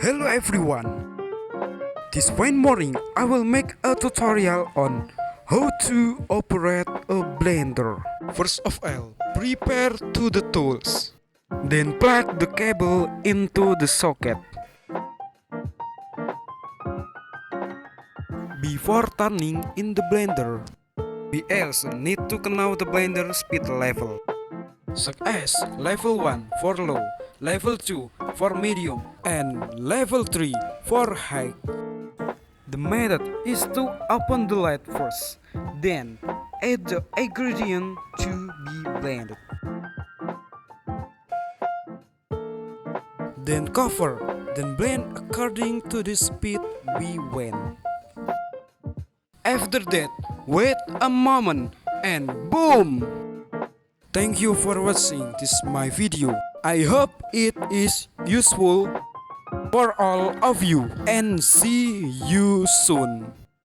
Hello everyone. This fine morning I will make a tutorial on how to operate a blender. First of all, prepare to the tools. Then plug the cable into the socket. Before turning in the blender, we also need to know the blender speed level, such as level 1 for low, level 2 for medium, and level 3 for high. The method is to open the lid first, then add the ingredient to be blended. Then cover, then blend according to the speed we want. After that, wait a moment and boom! Thank you for watching this my video. I hope it is useful for all of you and see you soon.